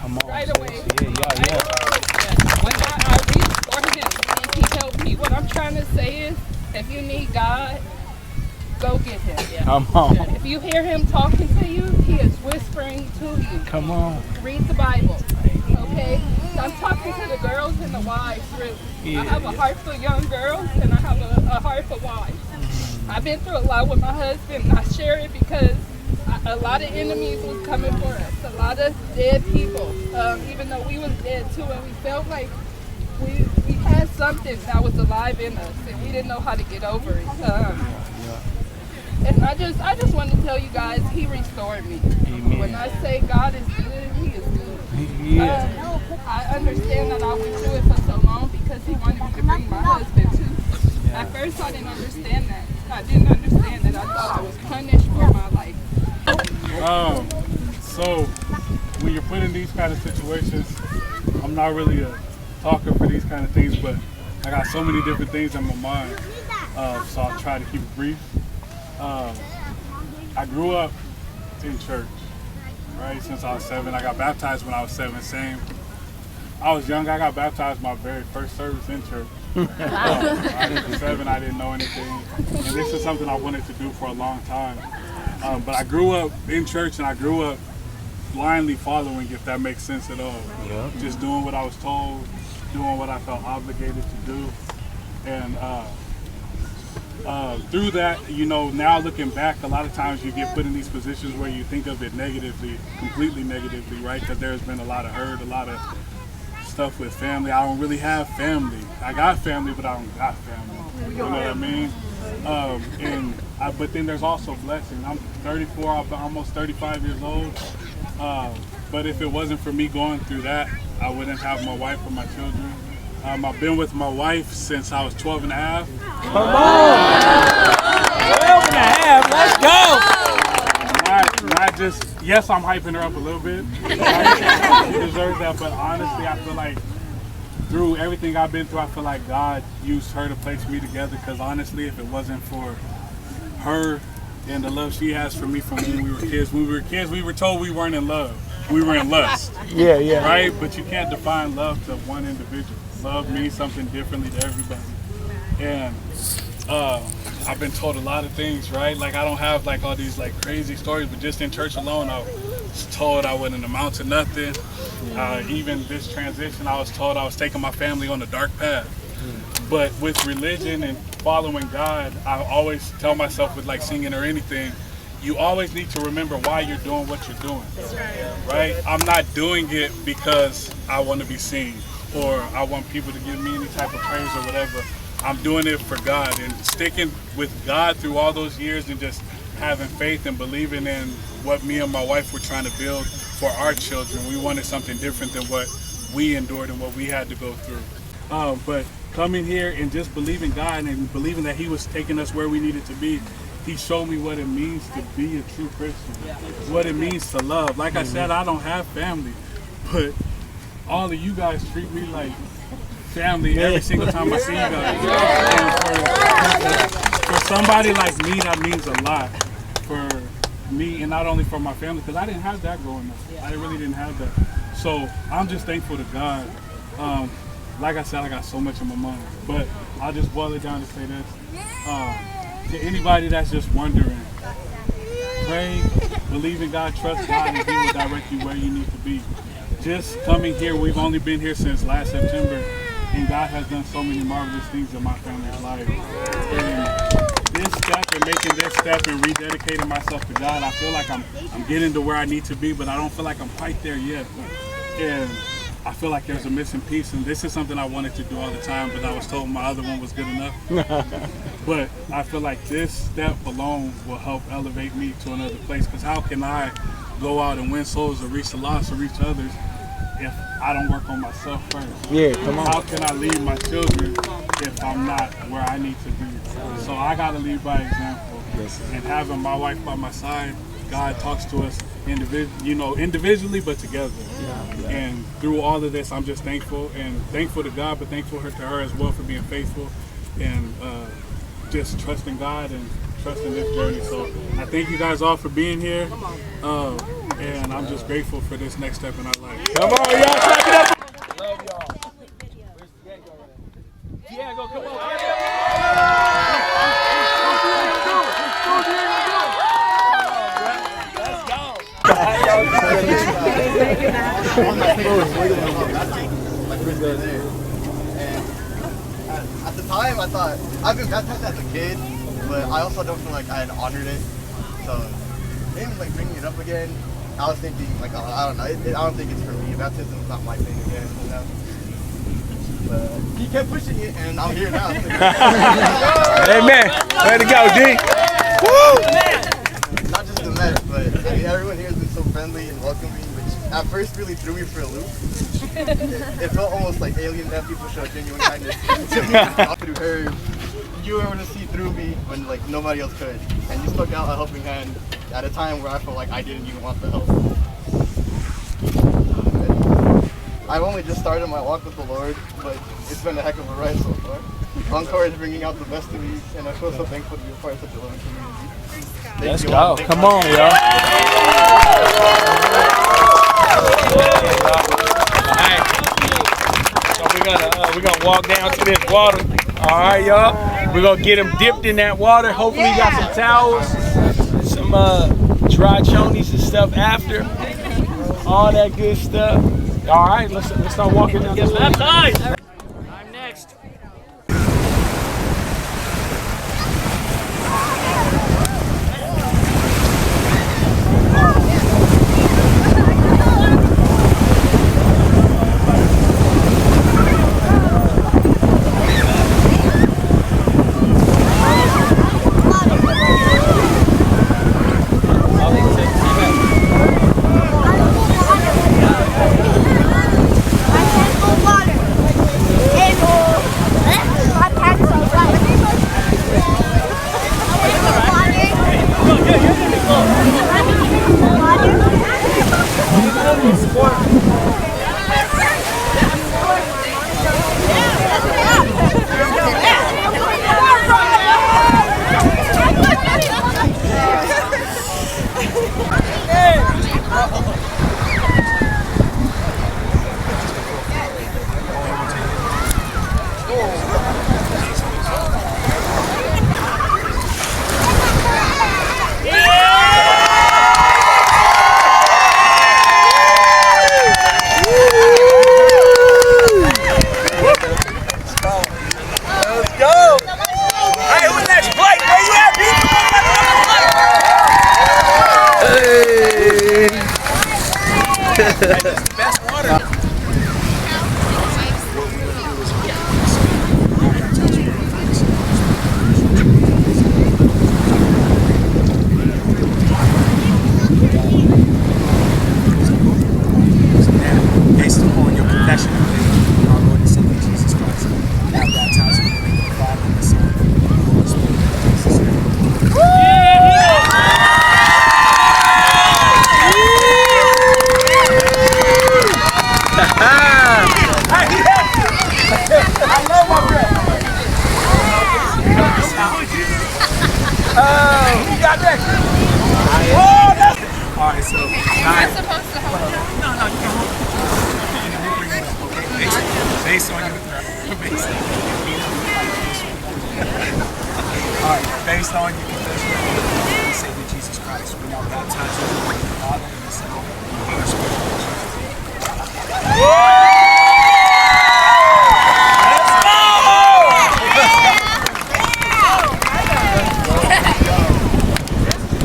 Come on. right away. Yeah. When I reached for him, he helped me. What I'm trying to say is, if you need God, go get him. Come on. If you hear him talking to you, he is whispering to you. Come on. Read the Bible. Okay? I'm talking to the girls and the wives, really. I have a heart for young girls and I have a heart for wives. I've been through a lot with my husband, and I share it because a lot of enemies was coming for us. A lot of dead people, even though we was dead too, and we felt like we had something that was alive in us, and we didn't know how to get over it. And I just want to tell you guys, he restored me. Amen. When I say God is good, he is good. Yeah. I understand that I went through it for so long because he wanted me to bring my husband too. At first I didn't understand that. I didn't understand it. I thought I was punished for my life. So when you're put in these kind of situations, I'm not really a talker for these kind of things, but I got so many different things in my mind. So I'll try to keep it brief. I grew up in church, right? Since I was 7. I got baptized when I was 7, same. I was young, I got baptized my very first service in church. I was 7, I didn't know anything. And this is something I wanted to do for a long time. But I grew up in church and I grew up blindly following, if that makes sense at all. Yeah. Just doing what I was told, doing what I felt obligated to do. And through that, you know, now looking back, a lot of times you get put in these positions where you think of it negatively, completely negatively, right? Because there's been a lot of hurt, a lot of stuff with family. I don't really have family. I got family, but I don't got family. You know what I mean? But then there's also blessing. I'm 34, I'm almost 35 years old. But if it wasn't for me going through that, I wouldn't have my wife or my children. I've been with my wife since I was 12 and a half. Come on. 12 and a half. Let's go. Not just, yes, I'm hyping her up a little bit. Right? She deserves that, but honestly, I feel like through everything I've been through, I feel like God used her to place me together, because honestly, if it wasn't for her and the love she has for me from when we were kids, we were told we weren't in love. We were in lust. Yeah. Right? But you can't define love to one individual. Love means something differently to everybody. And I've been told a lot of things, right? Like, I don't have like all these like crazy stories, but just in church alone, I was told I wouldn't amount to nothing. Even this transition, I was told I was taking my family on a dark path. But with religion and following God, I always tell myself, with like singing or anything, you always need to remember why you're doing what you're doing, right? I'm not doing it because I want to be seen or I want people to give me any type of praise or whatever. I'm doing it for God, and sticking with God through all those years and just having faith and believing in what me and my wife were trying to build for our children. We wanted something different than what we endured and what we had to go through. But coming here and just believing God and believing that He was taking us where we needed to be, He showed me what it means to be a true Christian, what it means to love. Like I said, I don't have family, but all of you guys treat me like family every single time I see you guys. And for somebody like me, that means a lot for me, and not only for my family, because I didn't have that growing up. I really didn't have that. So I'm just thankful to God. Like I said, I got so much in my mind, but I'll just boil it down to say this. To anybody that's just wondering, pray, believe in God, trust God, and He will direct you where you need to be. Just coming here, we've only been here since last September, and God has done so many marvelous things in my family's life. And this step and making this step and rededicating myself to God, I feel like I'm getting to where I need to be, but I don't feel like I'm quite there yet. And I feel like there's a missing piece, and this is something I wanted to do all the time, but I was told my other one was good enough. But I feel like this step alone will help elevate me to another place, because how can I go out and win souls or reach the lost or reach others if I don't work on myself first? Yeah, come on. How can I lead my children if I'm not where I need to be? So I got to lead by example. And having my wife by my side, God talks to us individually, but together. And through all of this, I'm just thankful, and thankful to God, but thankful to her as well for being faithful and just trusting God and trusting this journey. So I thank you guys all for being here. And I'm just grateful for this next step in our life. Come on, y'all. Clap it up. Love y'all. Where's Diego? Diego, come on. At the time, I thought I've been baptized as a kid, but I also don't feel like I had honored it. So, maybe like bringing it up again. I was thinking like I don't know. I don't think it's for me. Baptism is not my thing again. You know. But he kept pushing it, and I'm here now. Amen. Way to go, G. Woo! Not just the Mets, but I mean, everyone here has been so friendly and welcoming, which at first really threw me for a loop. It felt almost like alien that people show genuine kindness to me. Through her, you were able to see through me when like nobody else could, and you stuck out a helping hand at a time where I felt like I didn't even want the help. I've only just started my walk with the Lord, but it's been a heck of a ride so far. Encore is bringing out the best of me, and I feel so thankful to be a part of such a loving community. Let's go. Come on, y'all. Alright. So we're gonna walk down to this water. Alright, y'all. We're gonna get them dipped in that water. Hopefully you got some towels, some dry chonies and stuff after. All that good stuff. Alright, let's start walking down this way. I'm next. Based upon your confession of faith in our Lord and Savior Jesus Christ, now baptized in the name of the Father and the Son and the Holy Spirit. Jesus' name. I love my breath. Who got next? Oh, that's Alright, so You're supposed to hold it. no, you can hold it. And then we'll bring it up, okay? Based on your Alright, based on your confession of faith in Savior Jesus Christ, we now baptize you in the name of the Father and the Son and the Holy Spirit.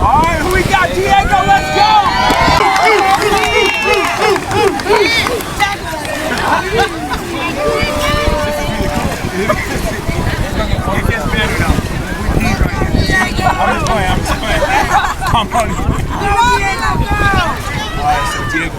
Alright, who we got? Diego, let's go! It gets better now. We need right here. I'm just playing. I'm on. Alright, so Diego.